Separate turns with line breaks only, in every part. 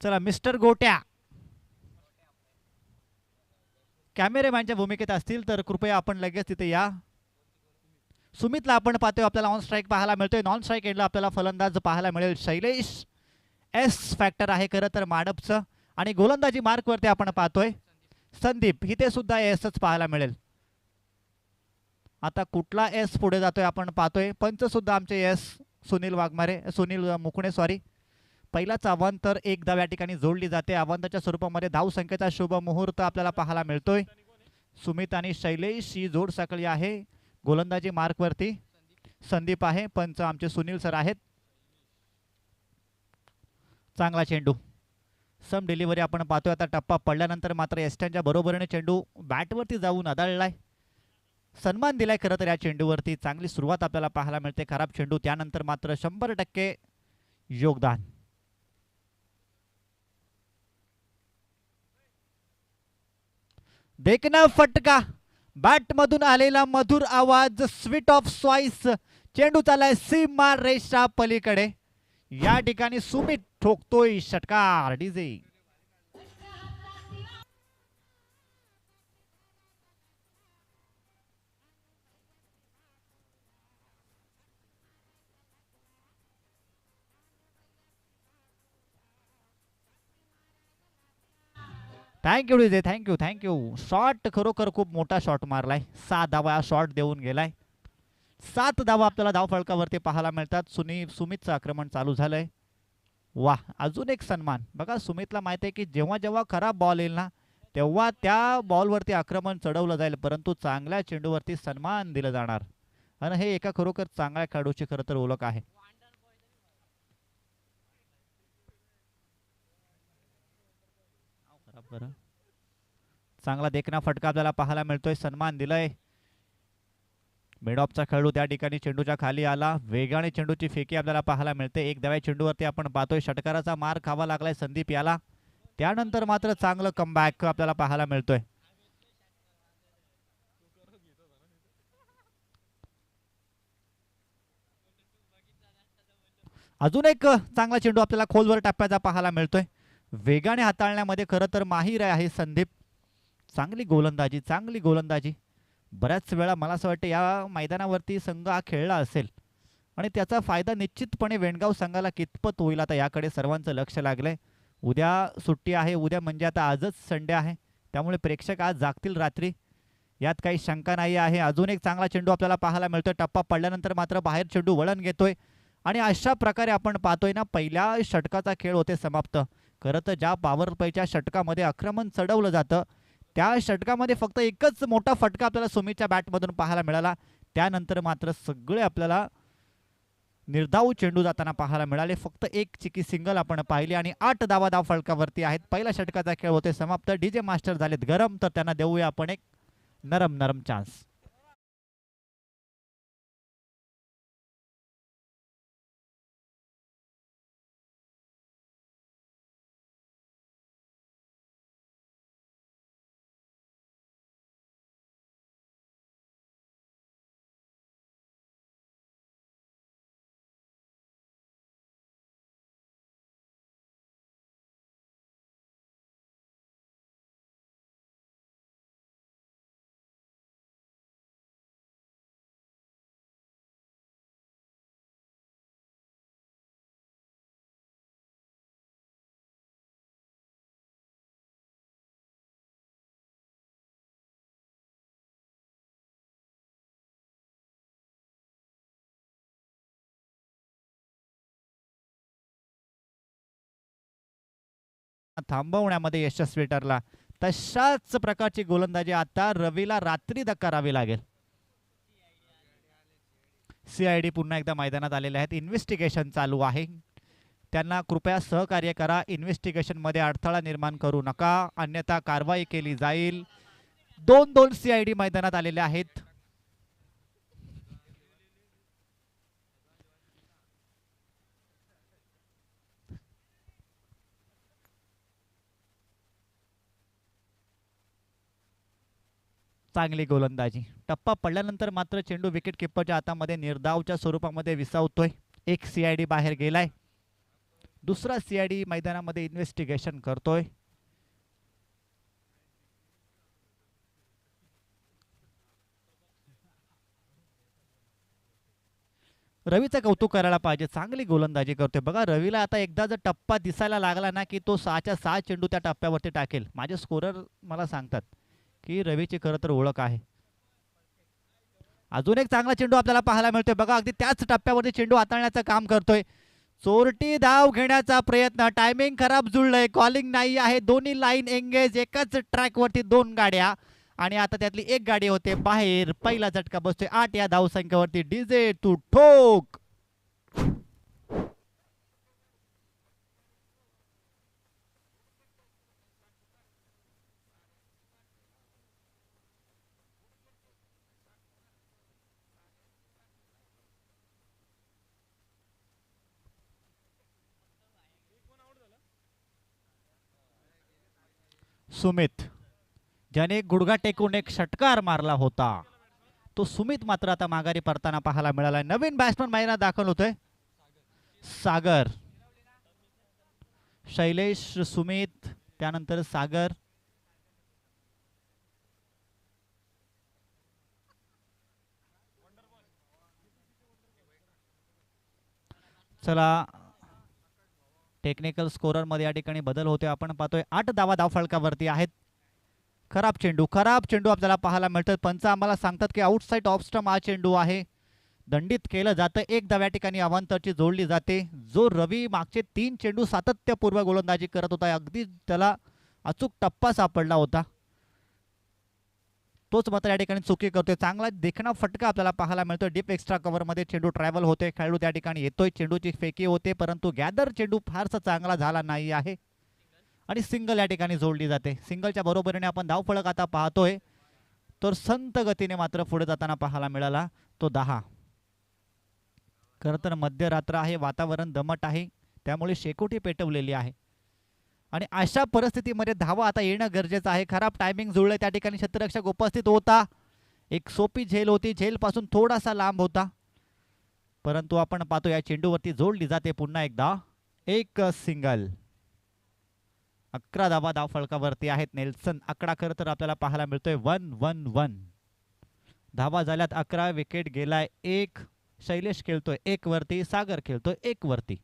चला मिस्टर गोट्या कॅमेरेमॅनच्या भूमिकेत असतील तर कृपया आपण लगेच तिथे या. सुमितला आपण पाहतोय, आपल्याला ऑन स्ट्राईक पाहायला मिळतोय. नॉन स्ट्राईक एंडला आपल्याला फलंदाज पाहायला मिळेल शैलेश. एस फॅक्टर आहे खरं तर माडपचं. आणि गोलंदाजी मार्कवरती आपण पाहतोय संदीप, इथे सुद्धा एसच पाहायला मिळेल. आता कुठला एस पुढे जातोय आपण पाहतोय. पंच सुद्धा आमचे एस सुनील मुकणे सॉरी. पहिलाच आव्हान तर एक धाव या ठिकाणी जोडली जाते. आव्हानाच्या स्वरूपामध्ये धावसंख्येचा शुभ मुहूर्त आपल्याला पाहायला मिळतोय. सुमित आणि शैलेश ही जोड साखळी आहे. गोलंदाजी मार्कवरती संदीप आहे. पंच आमचे सुनील सर आहेत. चांगला चेंडू सम डिलिव्हरी आपण पाहतोय. आता टप्पा पडल्यानंतर मात्र एस्टनच्या बरोबरीने चेंडू बॅटवरती जाऊन आदळलाय. सन्मान दिलाय खरं तर या चेंडूवरती. चांगली सुरुवात आपल्याला पाहायला मिळते. खराब चेंडू त्यानंतर मात्र 100% योगदान. देखना फटका, बॅट मधून आलेला मधुर आवाज, स्वीट ऑफ स्वाइस. चेंडू चालाय सीमा रेषा पलीकडे. या ठिकाणी सुमित ठोकतोय षटकार. DJ thank you DJ, thank you thank you. Shot खरोखर खूप मोठा शॉट मारलाय. 6 धावा शॉट देऊन गेलाय. 7 धावा आपल्याला धाव फलकावरती पाहायला मिळतात. सुमितचं आक्रमण चालू झालंय. वा, अजून एक सन्मान बघा. सुमितला माहिती आहे की जेव्हा जेव्हा खराब बॉल येईल ना तेव्हा त्या बॉलवरती आक्रमण चढवलं जाईल, परंतु चांगल्या चेंडूवरती सन्मान दिलं जाणार. आणि हे एका खरोखर चांगल्या खेळाडूची खरं तर ओळख आहे. चांगला देखना फटका आपल्याला पाहायला मिळतोय. सन्मान दिलाय. मिडऑफचा खेळाडू त्या ठिकाणी चेंडूच्या खाली आला. वेगाने चेंडूची फेकी आपल्याला पाहायला मिळते. एक धाव्या चेंडूवरती आपण पाहतोय षटकाराचा मार खावा लागलाय संदीप याला. त्यानंतर मात्र चांगलं कमबॅक आपल्याला पाहायला मिळतोय. अजून एक चांगला चेंडू आपल्याला खोलवर टप्प्याचा पाहायला मिळतोय. वेगाने हाताळण्यामध्ये खरं तर माहीर आहे संदीप. चांगली गोलंदाजी, चांगली गोलंदाजी. बऱ्याच वेळा मला असं वाटतं या मैदानावरती संघ हा खेळला असेल आणि त्याचा फायदा निश्चितपणे वेणगाव संघाला कितपत होईल आता याकडे सर्वांचं लक्ष लागलंय. उद्या सुट्टी आहे. उद्या म्हणजे आता आजच संडे आहे, त्यामुळे प्रेक्षक आज जागतील रात्री, यात काही शंका नाही आहे. अजून एक चांगला चेंडू आपल्याला पाहायला मिळतोय. टप्पा पडल्यानंतर मात्र बाहेर चेंडू वळण घेतोय आणि अशा प्रकारे आपण पाहतोय ना पहिल्या षटकाचा खेळ होते समाप्त. खरं तर ज्या पॉवर प्लेच्या षटकामध्ये आक्रमण चढवलं जातं त्या षटकामध्ये फक्त एकच मोठा फटका आपल्याला सुमितच्या बॅटमधून पाहायला मिळाला. त्यानंतर मात्र सगळे आपल्याला निर्धाव चेंडू जाताना पाहायला मिळाले. फक्त एक चिकी सिंगल आपण पाहिली आणि 8 धावा धाव फलकावरती आहेत. पहिल्या षटकाचा खेळ होते समाप्त. डीजे मास्टर झालेत गरम, तर त्यांना देऊया आपण एक नरम नरम चान्स. थांबवण्यामध्ये यशस्वी ठरला. तशाच प्रकारची गोलंदाजी आता रवीला रात्री करावी लागेल. CID पुन्हा एकदा मैदानात आलेले आहेत. इन्व्हेस्टिगेशन चालू आहे. त्यांना कृपया सहकार्य करा. इन्व्हेस्टिगेशन मध्ये अडथळा निर्माण करू नका, अन्यथा कारवाई केली जाईल. 2-2 CID मैदानात आलेले आहेत. चांगली गोलंदाजी. टप्पा पडल्यानंतर मात्र चेंडू विकेट किपरच्या हातामध्ये निर्धावच्या स्वरूपामध्ये विसावतोय. एक CID बाहेर गेलाय. दुसरा सीआयडी मैदानामध्ये इन्व्हेस्टिगेशन करतोय. रवीचं कौतुक करायला पाहिजे, चांगली गोलंदाजी करतोय बघा. रवीला आता एकदा जर टप्पा दिसायला लागला ना की तो 6च्या 6 चेंडू त्या टप्प्यावरती टाकेल. माझे स्कोरर मला सांगतात की रवीची खरं तर ओळख आहे. अजून एक चांगला चेंडू आपल्याला पाहायला मिळतोय बघा, अगदी त्याच टप्प्यावरती चेंडू हाताळण्याचं काम करतोय. चोरटी धाव घेण्याचा प्रयत्न, टायमिंग खराब जुळलंय, कॉलिंग नाही आहे. दोन्ही लाईन एंगेज, एकाच ट्रॅकवरती दोन गाड्या आणि आता त्यातली एक गाडी होते बाहेर. पहिला झटका बसतोय 8 या धावसंख्येवरती. डीजे तू ठोक. सुमित, ज्याने गुडघा टेकून एक षटकार मारला होता, तो सुमित मात्र आता माघारी परताना पाहायला मिळाला. नवीन बॅट्समन मैदानात दाखल होतोय, सागर. शैलेश, सुमित, त्यानंतर सागर. चला, टेक्निकल स्कोरर मध्ये या ठिकाणी बदल होते. आपण पाहतोय 8 धावा धावफलकावरती आहेत. खराब चेंडू आपल्याला पाहायला मिळतोय. पंच आम्हाला सांगतात की आउटसाइड ऑफ स्टंप हा चेंडू आहे, दंडित केलं जातं. एक धाव या ठिकाणी अवांतरची जोडली जाते. जो रवी मागचे 3 चेंडू सातत्यपूर्व गोलंदाजी करत होता, अगदी त्याला अचूक टप्पा सापडला होता, तोच मात्र या ठिकाणी चुकी करतोय. चांगला देखणा फटका आपल्याला पाहायला मिळतोय. डीप एक्स्ट्रा कव्हर मध्ये चेंडू ट्रॅव्हल होते, खेळाडू त्या ठिकाणी येतोय, चेंडूची फेकी होते, परंतु गॅदर चेंडू फारसा चांगला झाला नाही आहे आणि सिंगल या ठिकाणी जोडली जाते. सिंगलच्या बरोबरीने आपण धावफलक आता पाहतोय, तर संत गतीने मात्र पुढे जाताना पाहायला मिळाला तो 10. खरं तर मध्यरात्र आहे, वातावरण दमट आहे, त्यामुळे शेकोटी पेटवलेली आहे आणि अशा परिस्थितीमध्ये धावा आता येणं गरजेचं आहे. खराब टायमिंग जुळलं, त्या ठिकाणी क्षेत्ररक्षक उपस्थित होता. एक सोपी झेल होती, झेल पासून थोडासा लांब होता, परंतु आपण पाहतो या चेंडूवरती जोडली जाते पुन्हा एकदा एक सिंगल. 11 धावा धावफलकावरती आहेत. नेल्सन आकडा खरं तर आपल्याला पाहायला मिळतोय 1-1-1. धावा झाल्यात 11, विकेट गेलाय 1. शैलेश खेळतोय 1 वरती, सागर खेळतोय 1 वरती.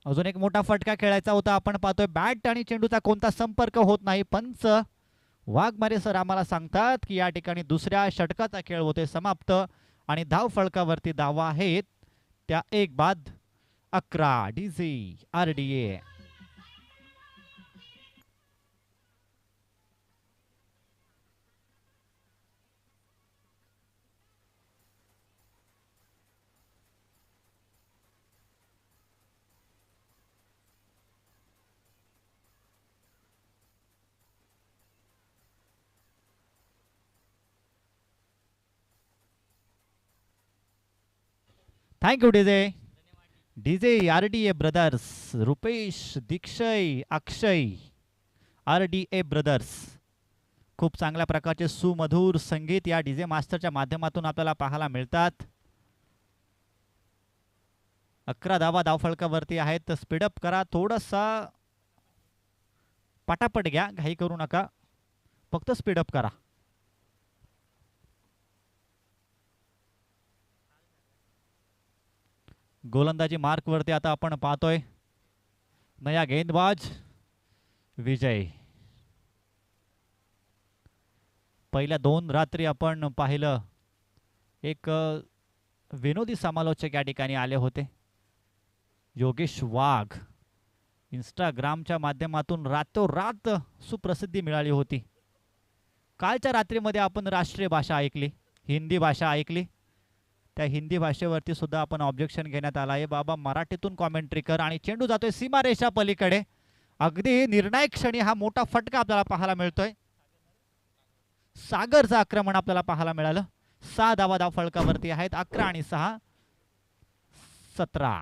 अजून एक मोठा फटका खेळायचा होता. आपण पाहतोय बॅट आणि चेंडूचा कोणता संपर्क होत नाही. पंच वाघमारे सर आम्हाला सांगतात की या ठिकाणी दुसऱ्या षटकाचा खेळ होते समाप्त आणि धाव फलकावरती धावा आहेत त्या 1 बाद 11. DJ RDA. Thank you DJ. DJ RDA brothers, Rupesh, Dikshay, Akshay, RDA brothers. खूप चांगल्या प्रकारचे सुमधुर संगीत या डीजे मास्टरच्या माध्यमातून आपल्याला पाहायला मिळतात. 11 धावा धावफलकावरती आहेत. तर स्पीडअप करा, थोडासा पटापट घ्या, घाई करू नका, फक्त स्पीडअप करा. गोलंदाजी मार्क वरती आता आपण पाहतोय नया गेंदबाज विजय. पहिल्या 2 रात्री आपण पाहिलं एक विनोदी समालोचक या ठिकाणी आले होते, योगेश वाघ. इंस्टाग्रामच्या माध्यमातून रातोरात सुप्रसिद्धी मिळाली होती. कालच्या रात्रीमध्ये आपण राष्ट्रीय भाषा ऐकली, हिंदी भाषा ऐकली. त्या हिंदी भाषेवरती सुद्धा आपण ऑब्जेक्शन घेण्यात आला आहे. बाबा मराठीतून कॉमेंट्री कर. आणि चेंडू जातोय सीमारेषा पलीकडे. अगदी निर्णायक क्षणी हा मोठा फटका आपल्याला पाहायला मिळतोय. सागरचं आक्रमण आपल्याला पाहायला मिळालं. 6 धावा धावफलकावरती आहेत. 11 आणि 6 17.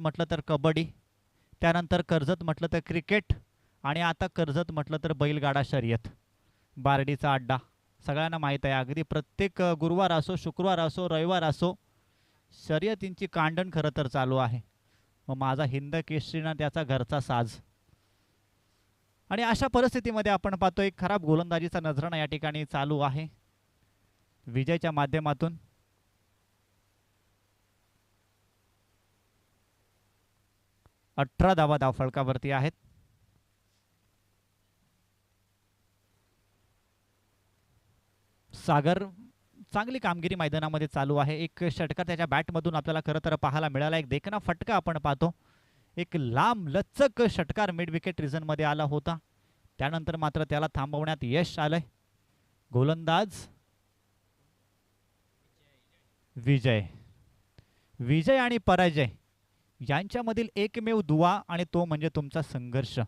म्हटलं तर कबड्डी, त्यानंतर कर्जत म्हटलं तर क्रिकेट, आणि आता कर्जत म्हटलं तर बैलगाडा शर्यत, बारडीचा अड्डा. सगळ्यांना माहीत आहे, अगदी प्रत्येक गुरुवार असो, शुक्रवार असो, रविवार असो, शर्यतींची कांडण खरं तर चालू आहे. मग माझा हिंद केसरीना त्याचा घरचा साज. आणि अशा परिस्थितीमध्ये आपण पाहतो एक खराब गोलंदाजीचा नजराणा या ठिकाणी चालू आहे विजयच्या माध्यमातून. अठरा धावा धावफलकावरती आहेत. सागर चांगली कामगिरी मैदानामध्ये चालू आहे. एक षटकार त्याच्या बॅटमधून आपल्याला खरं तर पाहायला मिळाला. एक देखना फटका आपण पाहतो. एक लांब लचक षटकार मिड विकेट रिझनमध्ये आला होता, त्यानंतर मात्र त्याला थांबवण्यात यश आलंय. गोलंदाज विजय. विजय आणि पराजय यांच्यामधील एकमेव दुवा, आणि तो म्हणजे तुमचा संघर्ष.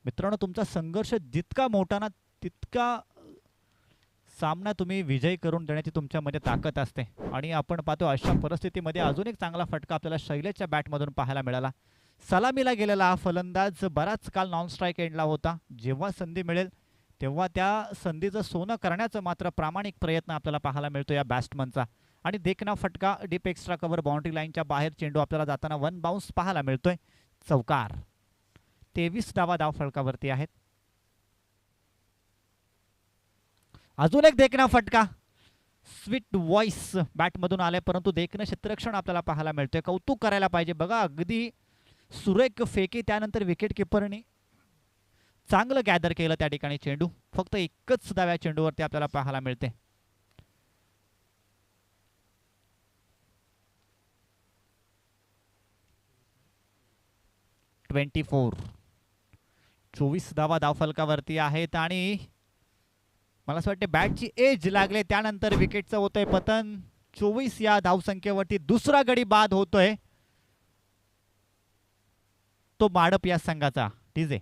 मित्रांनो, तुमचा संघर्ष जितका मोठा ना, तितका सामना तुम्ही विजय करून देण्याची तुमच्यामध्ये ताकद असते. आणि आपण पाहतो अशा परिस्थितीमध्ये अजून एक चांगला फटका आपल्याला शैलेशच्या बॅटमधून पाहायला मिळाला. सलामीला गेलेला हा फलंदाज बराच काल नॉन स्ट्राईक एंडला होता. जेव्हा संधी मिळेल तेव्हा त्या संधीचं सोनं करण्याचा मात्र प्रामाणिक प्रयत्न आपल्याला पाहायला मिळतो या बॅट्समनचा. आणि देखना फटका, डीप एक्स्ट्रा कव्हर, बाउंड्री लाईनच्या बाहेर चेंडू आपल्याला जाताना वन बाउन्स पाहायला मिळतोय. चौकार. 23 धावा धावफलकावरती आहेत. अजून एक देखना फटका, स्वीट व्हॉइस बॅटमधून आलाय, परंतु देखणं क्षेत्ररक्षण आपल्याला पाहायला मिळतंय. कौतुक करायला पाहिजे बघा, अगदी सुरेख फेकी, त्यानंतर विकेट किपरने चांगलं गॅदर केलं त्या ठिकाणी चेंडू. फक्त एकच धाव्या चेंडूवरती आपल्याला पाहायला मिळते. (24) 24 धावा धावफलकावरती आहेत. आणि मला असं वाटतं बॅटची एज लागले, त्यानंतर विकेटचं होतंय पतन. 24 या धावसंख्येवरती दुसरा गडी बाद होतोय, तो माडप या संघाचा. डीजे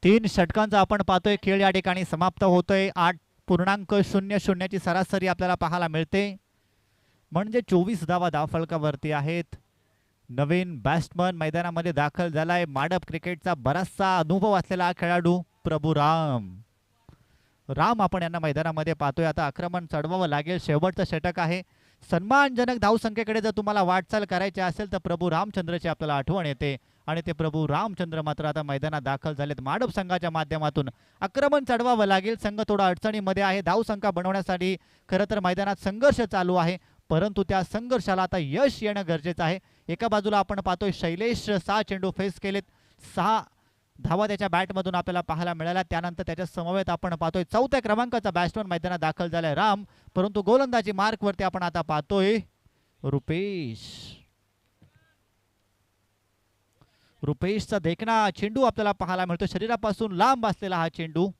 तीन षटकांचा आपण पाहतोय खेळ या ठिकाणी समाप्त होतोय. 8.00 ची सरासरी आपल्याला पाहायला मिळते, म्हणजे 24 धावा धावफलकावरती आहेत. नवीन बॅट्समन मैदानामध्ये दाखल झालाय. माडप क्रिकेटचा बराचसा अनुभव असलेला खेळाडू प्रभू राम. आपण यांना मैदानामध्ये पाहतोय. आता आक्रमण चढवावं लागेल, शेवटचं षटक आहे. सन्मानजनक धावसंख्येकडे जर तुम्हाला वाटचाल करायची असेल तर प्रभू रामचंद्रची आपल्याला आठवण येते, आणि ते प्रभू रामचंद्र मात्र आता मैदानात दाखल झालेत. माडप संघाच्या माध्यमातून आक्रमण चढवावं लागेल. संघ थोडा अडचणीमध्ये आहे. धावसंख्या बनवण्यासाठी खरं तर मैदानात संघर्ष चालू आहे, परंतु त्या संघर्षाला आता यश येणं गरजेचं आहे. एका बाजूला आपण पाहतोय शैलेश 6 चेंडू फेस केलेत, 6 धावा त्याच्या बॅटमधून आपल्याला पाहायला मिळाल्या. त्यानंतर त्याच्या समवेत आपण पाहतोय 4थ्या क्रमांकाचा बॅट्समन मैदानात दाखल झालाय राम, परंतु गोलंदाजी मार्कवरती आपण आता पाहतोय रुपेशचा देखना चेंडू आपल्याला पाहायला मिळतो. शरीरापासून लांब असलेला हा चेंडू,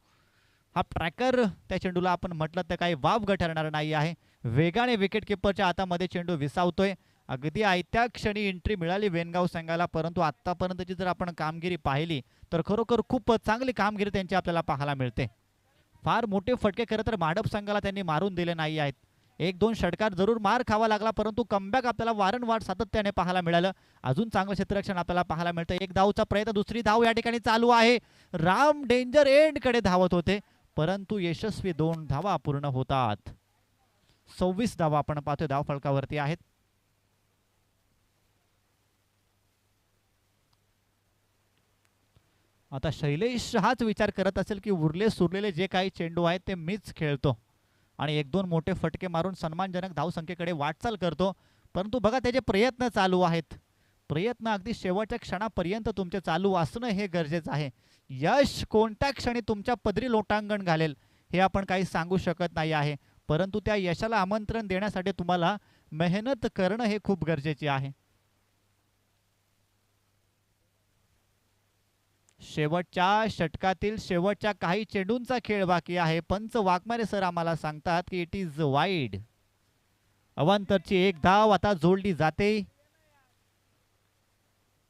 हा ट्रॅकर त्या चेंडूला आपण म्हटलं तर काही वावग ठरणार नाही आहे. वेगाने विकेट किपरच्या हातामध्ये चेंडू विसावतोय. अगदी आयत्या क्षणी एंट्री मिळाली वेनगाव संघाला, परंतु आतापर्यंतची जर आपण कामगिरी पाहिली तर खरोखर खूप चांगली कामगिरी त्यांची आपल्याला पाहायला मिळते. फार मोठे फटके खरं तर माडप संघाला त्यांनी मारून दिले नाही आहेत. 1-2 षटकार जरूर मार खावा लागला, परंतु कमबॅक आपल्याला वारंवार सातत्याने पाहायला मिळालं. अजून चांगलं क्षेत्ररक्षण आपल्याला पाहायला मिळतं. एक धावचा प्रयत्न, दुसरी धाव या ठिकाणी चालू आहे. राम डेंजर एंड कडे धावत होते, परंतु यशस्वी 2 धावा पूर्ण होतात. 26 धावा आपण पाहतोय धाव फलकावरती आहेत. आता शैलेश हाच विचार करत असेल की उरले सुरलेले जे काही चेंडू आहेत ते मीच खेळतो आणि 1-2 मोठे फटके मारून सन्मानजनक धावसंख्येकडे वाटचाल करतो, परंतु बघा त्याचे प्रयत्न चालू आहेत. प्रयत्न अगदी शेवटच्या क्षणापर्यंत तुमचे चालू असणं हे गरजेचं आहे. यश कोणत्या क्षणी तुमच्या पदरी लोटांगण घालेल हे आपण काही सांगू शकत नाही आहे, परंतु त्या यशाला आमंत्रण देण्यासाठी तुम्हाला मेहनत करणं हे खूप गरजेचे आहे. शेवटच्या षटकातील शेवटच्या काही चेंडूंचा खेळ बाकी आहे. पंच वाघमारे सर आम्हाला सांगतात की इट इज वाईड. अवांतरची एक धाव आता जोडली जाते.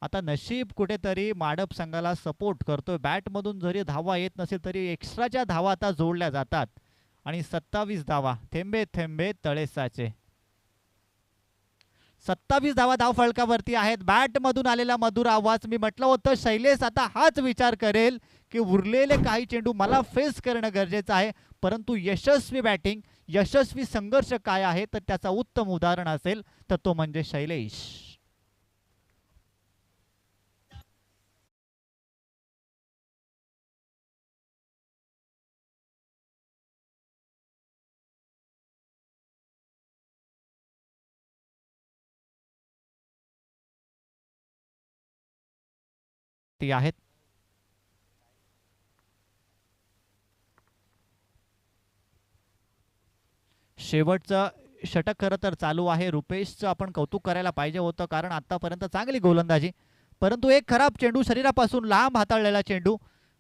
आता नशीब कुठेतरी माडप संघाला सपोर्ट करतोय. बॅटमधून जरी धावा येत नसेल तरी एक्स्ट्राच्या धावा आता जोडल्या जातात आणि 27 धावा. थेंबे थेंबे तळे साचे. 27 धावा धाव फलकावरती आहेत. बॅटमधून आलेला मधुर आवाज. मी म्हटलं होतं शैलेश आता हाच विचार करेल की उरलेले काही चेंडू मला फेस करणं गरजेचं आहे, परंतु यशस्वी बॅटिंग, यशस्वी संघर्ष काय आहे तर त्याचा उत्तम उदाहरण असेल तर तो म्हणजे शैलेश. ती आहेत. शेवटचं षटक खरं तर चालू आहे. रुपेशचं आपण कौतुक करायला पाहिजे होतं कारण आतापर्यंत चांगली गोलंदाजी, परंतु एक खराब चेंडू, शरीरापासून लांब हाताळलेला चेंडू,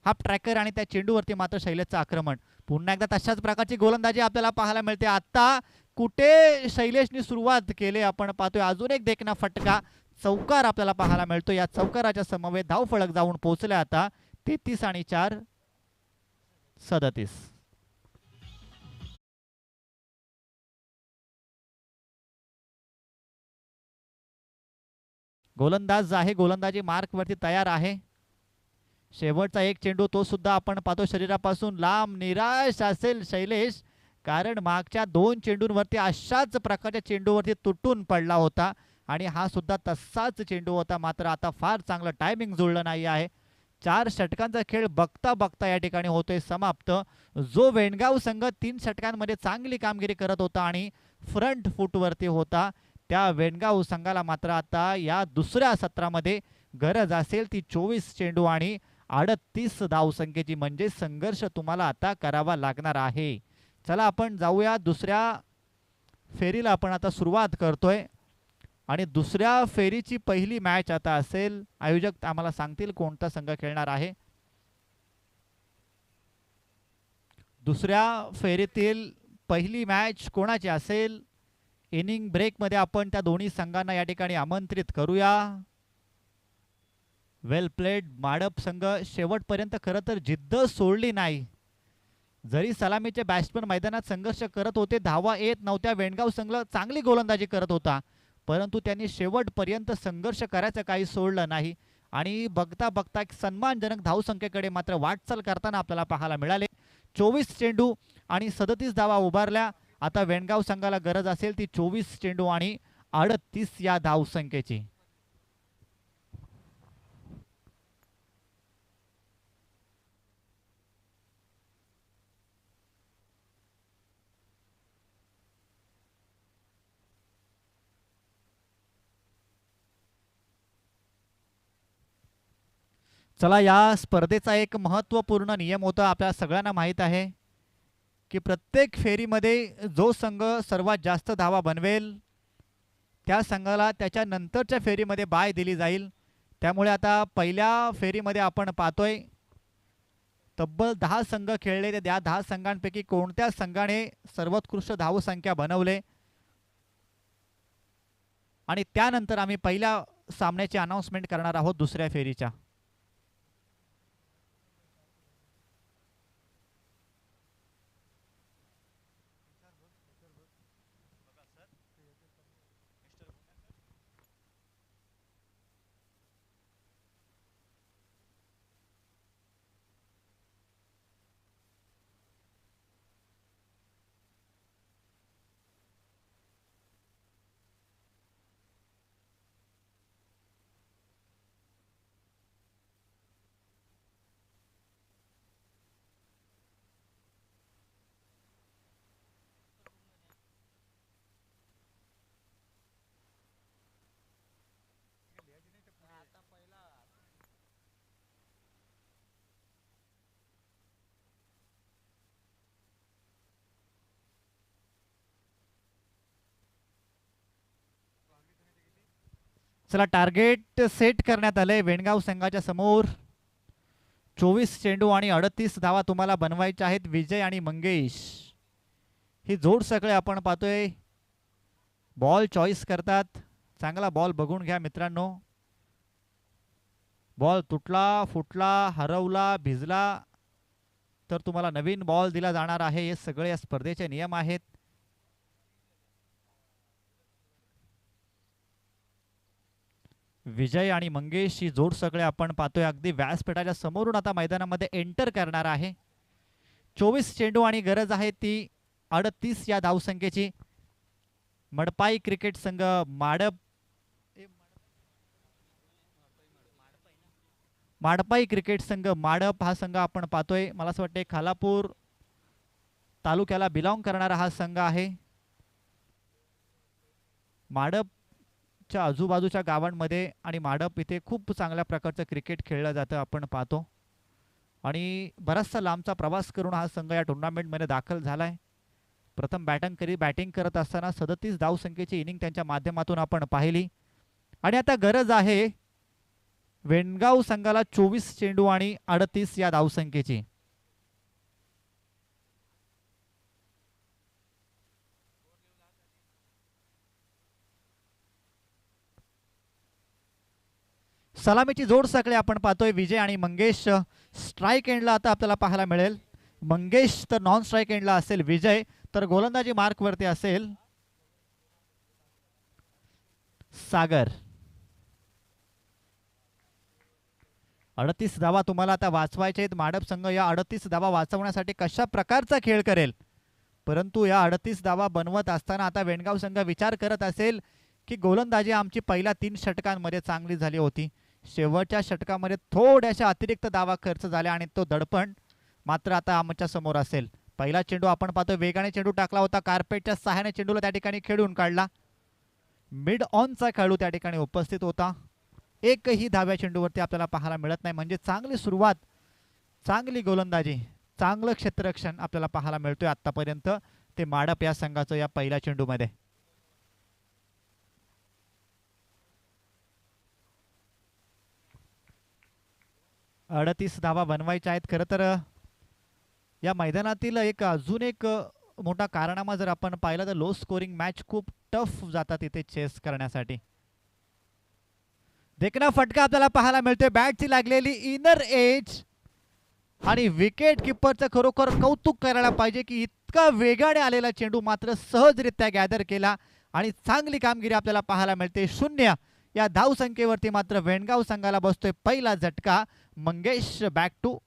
हाफ ट्रॅकर आणि त्या चेंडूवरती मात्र शैलेशचं आक्रमण. पुन्हा एकदा तशाच प्रकारची गोलंदाजी आपल्याला पाहायला मिळते. आता कुठे शैलेशने सुरुवात केली आपण पाहतोय. अजून एक देखना फटका, चौकार आपल्याला पाहायला मिळतो. या चौकाराच्या समवेत धाव फलक जाऊन पोहोचले आता 33 आणि 4 37. गोलंदाज आहे, गोलंदाजी मार्क वरती तयार आहे. शेवटचा एक चेंडू तो सुद्धा आपण पाहतो शरीरापासून लांब. निराश असेल शैलेश कारण मागच्या 2 चेंडूंवरती अशाच प्रकारच्या चेंडूवरती तुटून पडला होता आणि हा सुद्धा तसाच चेंडू होता. मात्र आता फार चांगलं टायमिंग जुळलं नाही आहे. 4 षटकांचा खेळ बघता बघता या ठिकाणी होतोय समाप्त. जो वेणगाव संघ 3 षटकांमध्ये चांगली कामगिरी करत होता आणि फ्रंट फूटवरती होता, त्या वेणगाव संघाला मात्र आता या दुसऱ्या सत्रामध्ये गरज असेल ती 24 चेंडू आणि 38 धावसंख्येची. म्हणजे संघर्ष तुम्हाला आता करावा लागणार आहे. चला आपण जाऊया दुसऱ्या फेरीला. आपण आता सुरुवात करतोय आणि दुसऱ्या फेरीची पहिली मॅच आता असेल. आयोजक आम्हाला सांगतील कोणता संघ खेळणार आहे. दुसऱ्या फेरीतील पहिली मॅच कोणाची असेल. इनिंग ब्रेकमध्ये आपण त्या दोन्ही संघांना या ठिकाणी आमंत्रित करूया. वेल प्लेड. माडप संघ शेवटपर्यंत खरं तर जिद्द सोडली नाही. जरी सलामीचे बॅट्समन मैदानात संघर्ष करत होते, धावा येत नव्हत्या, वेणगाव संघ चांगली गोलंदाजी करत होता, परंतु त्यांनी शेवटपर्यंत संघर्ष करायचं काही सोडलं नाही आणि बघता बघता एक सन्मानजनक धावसंख्येकडे मात्र वाटचाल करताना आपल्याला पाहायला मिळाले. 24 चेंडू आणि 37 धावा उभारल्या. आता वेणगाव संघाला गरज असेल ती 24 चेंडू आणि 38 या धावसंख्येची. चला, या स्पर्धेचा एक महत्त्वपूर्ण नियम होता. आपल्याला सगळ्यांना माहीत आहे की प्रत्येक फेरीमध्ये जो संघ सर्वात जास्त धावा बनवेल त्या संघाला त्याच्या नंतरच्या फेरीमध्ये बाय दिली जाईल. त्यामुळे आता पहिल्या फेरीमध्ये आपण पाहतोय तब्बल 10 संघ खेळले. त्या 10 संघांपैकी कोणत्या संघाने सर्वोत्कृष्ट धावसंख्या बनवले आणि त्यानंतर आम्ही पहिल्या सामन्याची अनाउन्समेंट करणार आहोत दुसऱ्या फेरीच्या. चला, टार्गेट सेट करण्यात आले वेणगाव संघाच्या समोर. 24 चेंडू आणि 38 धावा तुम्हाला बनवायच्या आहेत. विजय आणि मंगेश ही जोड सगळे आपण पाहतोय. बॉल चॉईस करतात. चांगला बॉल बघून घ्या मित्रांनो. बॉल तुटला, फुटला, हरवला, भिजला तर तुम्हाला नवीन बॉल दिला जाणार आहे. हे सगळे या स्पर्धेचे नियम आहेत. विजय आणि मंगेश ही जोड सगळे आपण पाहतोय. अगदी व्यासपीठाच्या समोरून आता मैदानामध्ये एंटर करणार आहे. 24 चेंडू आणि गरज आहे ती 38 या धावसंख्येची. मडपाई क्रिकेट संघ माडप माडपाई क्रिकेट संघ माडप हा संघ आपण पाहतोय. मला असं वाटतं खालापूर तालुक्याला बिलॉंग करणारा हा संघ आहे. माडपच्या आजूबाजूच्या गावांमध्ये आणि माडप इथे खूप चांगल्या प्रकारचं क्रिकेट खेळलं जातं आपण पाहतो. आणि बराचसा लांबचा प्रवास करून हा संघ या टुर्नामेंटमध्ये दाखल झालाय. प्रथम बॅटिंग करत असताना 37 धावसंख्येची इनिंग त्यांच्या माध्यमातून आपण पाहिली. आणि आता गरज आहे वेणगाव संघाला 24 चेंडू आणि 38 या धावसंख्येची. सलामीची जोड सगळे आपण पाहतोय. विजय आणि मंगेश स्ट्राईक एंडला आता आपल्याला पाहायला मिळेल. मंगेश तर नॉन स्ट्राईक एंडला असेल. विजय तर गोलंदाजी मार्क वरती असेल. सागर 38 धावा तुम्हाला आता वाचवायचे आहेत. माडप संघ या 38 धावा वाचवण्यासाठी कशा प्रकारचा खेळ करेल, परंतु या 38 धावा बनवत असताना आता वेणगाव संघ विचार करत असेल की गोलंदाजी आमची पहिल्या 3 षटकांमध्ये चांगली झाली होती. शेवटच्या षटकामध्ये थोड्याशा अतिरिक्त धावा खर्च झाल्या आणि तो दडपण मात्र आता आमच्या समोर असेल. पहिला चेंडू आपण पाहतो. वेगाने चेंडू टाकला होता. कार्पेटच्या सहाय्याने चेंडूला त्या ठिकाणी खेळून काढला. मिड ऑनचा खेळाडू त्या ठिकाणी उपस्थित होता. एकही धाव्या चेंडूवरती आपल्याला पाहायला मिळत नाही. म्हणजे चांगली सुरुवात, चांगली गोलंदाजी, चांगलं क्षेत्ररक्षण आपल्याला पाहायला मिळतोय आतापर्यंत ते माडप या संघाचं या पहिल्या चेंडूमध्ये. अडतीस धावा बनवायच्या आहेत. खरं तर या मैदानातील अजून एक मोठा कारनामा जर आपण पाहिला तर लो स्कोरिंग मॅच खूप टफ जातात इथे चेस करण्यासाठी. देखना फटका आपल्याला पाहायला मिळतोय. बॅटची लागलेली इनर एज आणि विकेट किपरचं खरोखर कौतुक करायला पाहिजे की इतका वेगाने आलेला चेंडू मात्र सहजरित्या गॅदर केला आणि चांगली कामगिरी आपल्याला पाहायला मिळते. 0 या धावसंख्येवरती मात्र वेणगाव संघाला बसतोय पहिला झटका. Mangesh back to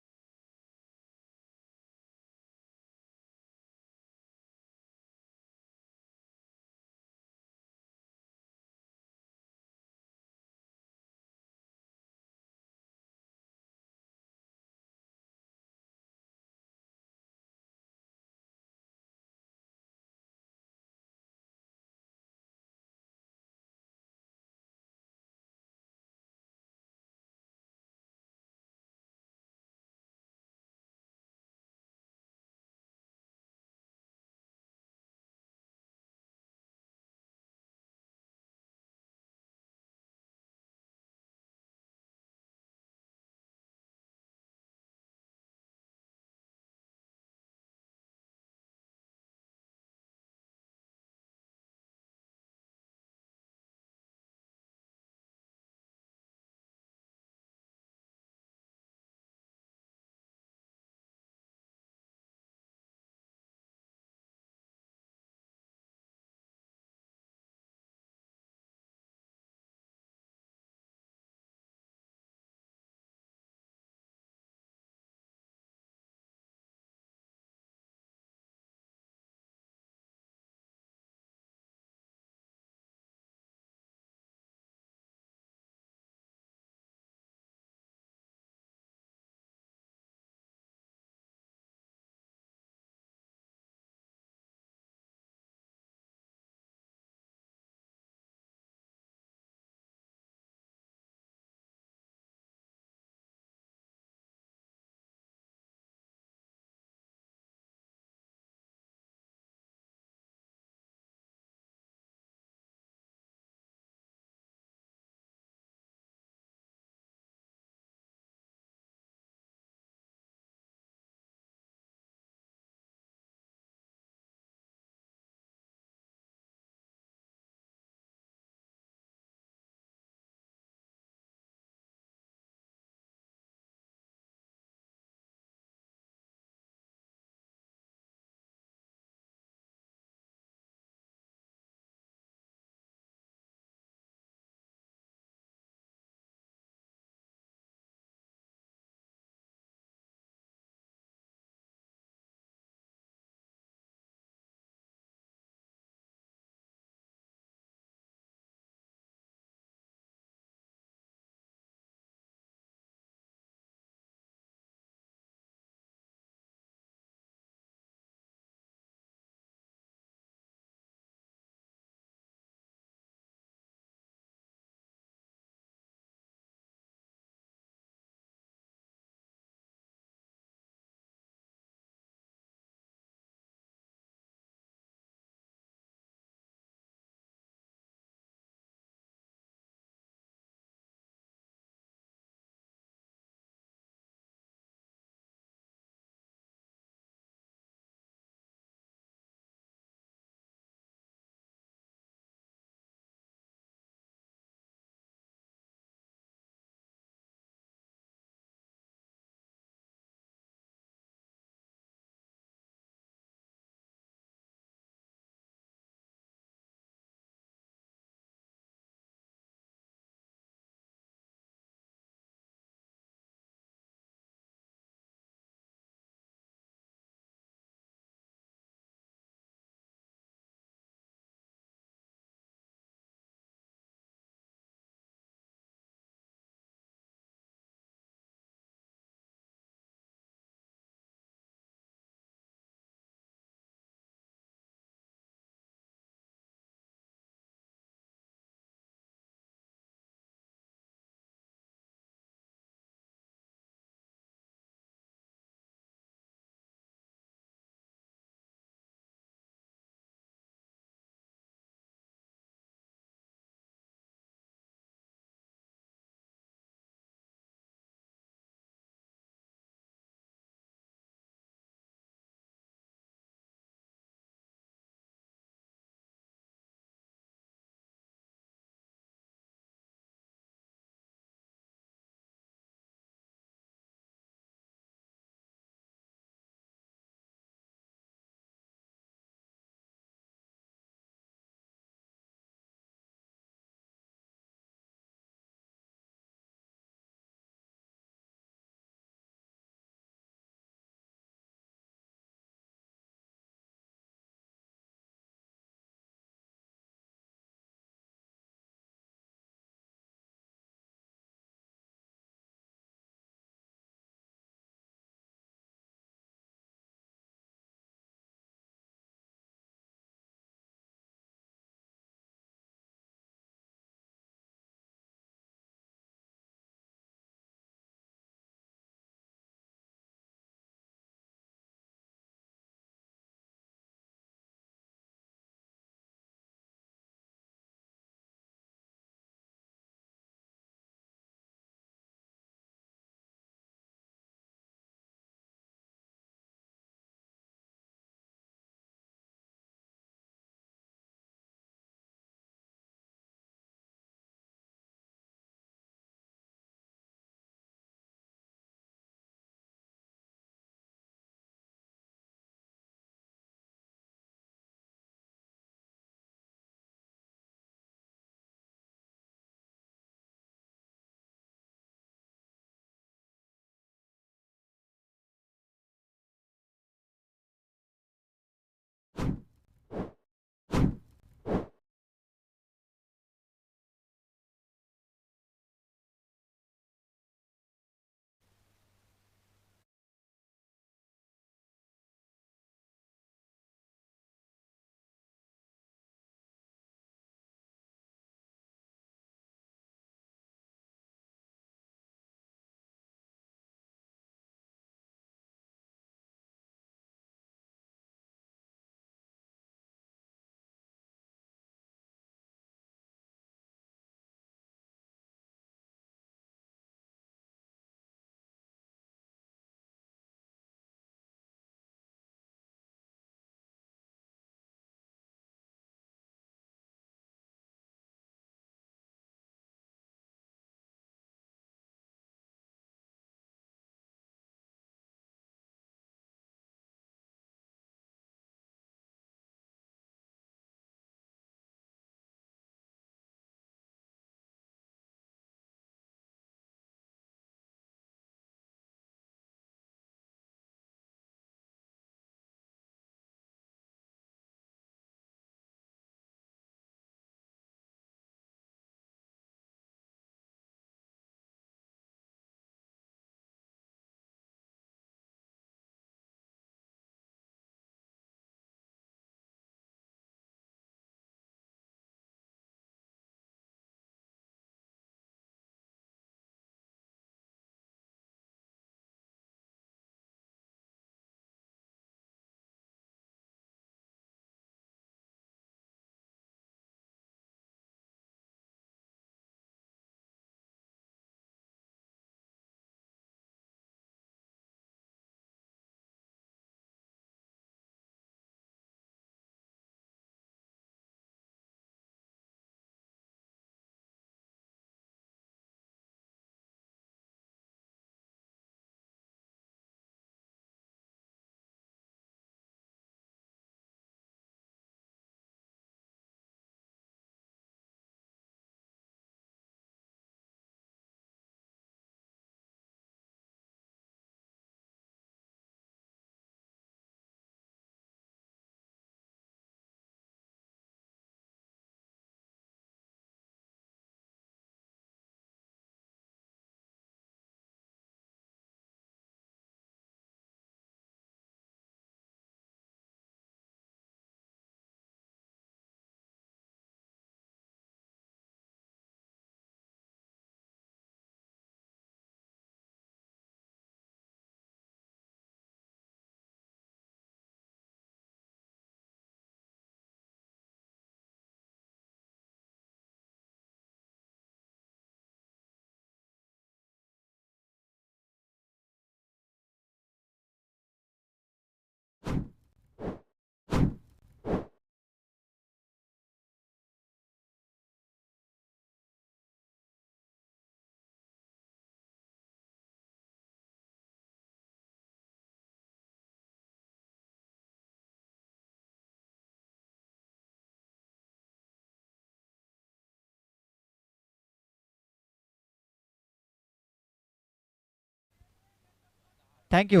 thank you.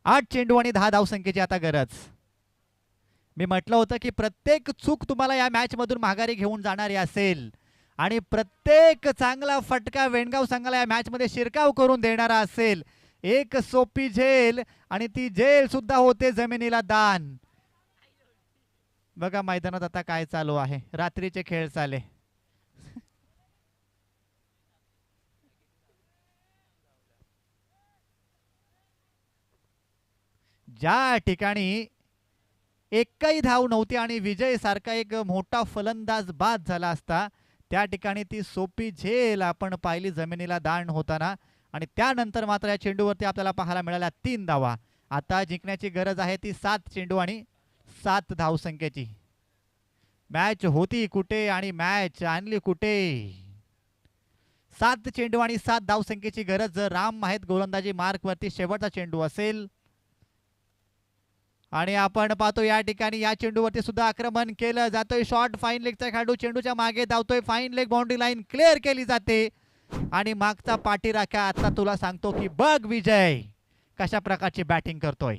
8 चेंडू आणि 10 धावसंख्येची आता गरज. मी म्हटलं होतं की प्रत्येक चूक तुम्हाला या मॅच मधून माघारी घेऊन जाणारी असेल आणि प्रत्येक चांगला फटका वेणगाव संघाला या मॅच मध्ये शिरकाव करून देणारा असेल. एक सोपी झेल आणि ती झेल सुद्धा होते जमिनीला दान. बघा मैदानात आता काय चालू आहे, रात्रीचे खेळ चाले. ज्या ठिकाणी एकही धाव नव्हती आणि विजय सारखा एक मोठा फलंदाज बाद झाला असता, त्या ठिकाणी ती सोपी झेल आपण पाहिली जमिनीला दान होताना. आणि त्यानंतर मात्र या चेंडूवरती आपल्याला पाहायला मिळाल्या 3 धावा. आता जिंकण्याची गरज आहे ती 7 चेंडू आणि 7 धावसंख्येची. मॅच होती कुठे आणि मॅच आणली कुठे. 7 चेंडू आणि 7 धावसंख्येची गरज. जर राम आहेत गोलंदाजी मार्कवरती शेवटचा चेंडू असेल आणि आपण पाहतो या ठिकाणी या चेंडूवरती सुद्धा आक्रमण केलं जातोय. शॉर्ट फाईन लेगचा खेळाडू चेंडूच्या मागे धावतोय. Fine leg boundary line clear केली जाते आणि मागचा पाठीराखा. आता तुला सांगतो की बघ विजय कशा प्रकारची बॅटिंग करतोय.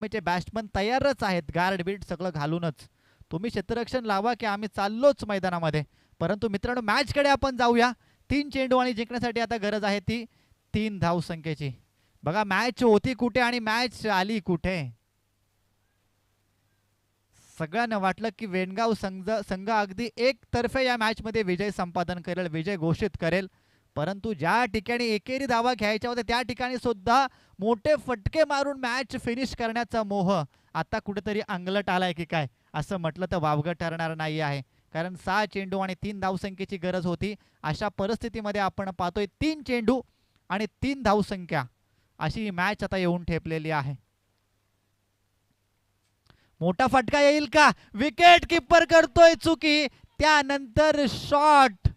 आर्मीचे बॅट्समन तयारच आहेत, गार्ड बीट सगळं घालूनच. तुम्ही क्षेत्ररक्षण लावा की आम्ही चाललोच मैदानामध्ये. परंतु मित्रांनो मॅचकडे आपण जाऊया. 3 चेंडू आणि जिंकण्यासाठी आता गरज आहे ती 3 धावसंख्येची. बघा मॅच होती कुठे आणि मॅच आली कुठे. सगळ्यांना वाटलं की वेणगाव संघ अगदी एकतर्फे या मॅचमध्ये विजय संपादन करेल, विजय घोषित करेल. परंतु ज्या ठिकाणी एकेरी धावा घ्यायच्या होत्या त्या ठिकाणी सुद्धा मोठे फटके मारून मॅच फिनिश करण्याचा मोह आता कुठेतरी अंगलट आलाय की काय असं म्हटलं तर वावगं ठरणार नाही आहे. कारण 6 चेंडू आणि 3 धावसंख्येची गरज होती. अशा परिस्थितीमध्ये आपण पाहतोय 3 चेंडू आणि 3 धावसंख्या अशी मॅच आता येऊन ठेपलेली आहे. मोठा फटका येईल का? विकेट कीपर करतोय चुकी, त्यानंतर शॉट